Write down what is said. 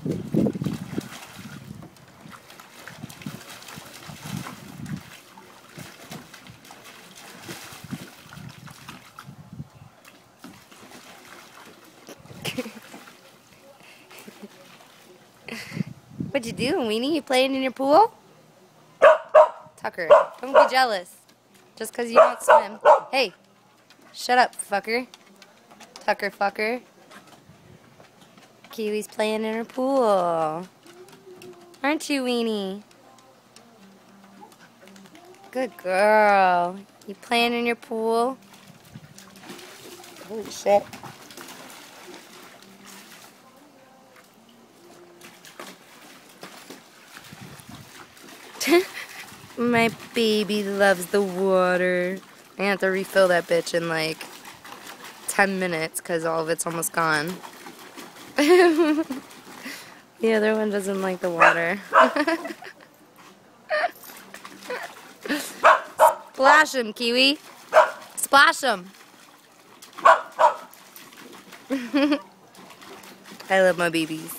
What'd you do, Weenie? You playing in your pool? Tucker, don't be jealous. Just 'cause you don't swim. Hey, shut up, fucker. Tucker fucker. Kiwi's playing in her pool. Aren't you, Weenie? Good girl. You playing in your pool? Holy shit. My baby loves the water. I have to refill that bitch in like 10 minutes because all of it's almost gone. The other one doesn't like the water. Splash him, Kiwi. Splash him. I love my babies.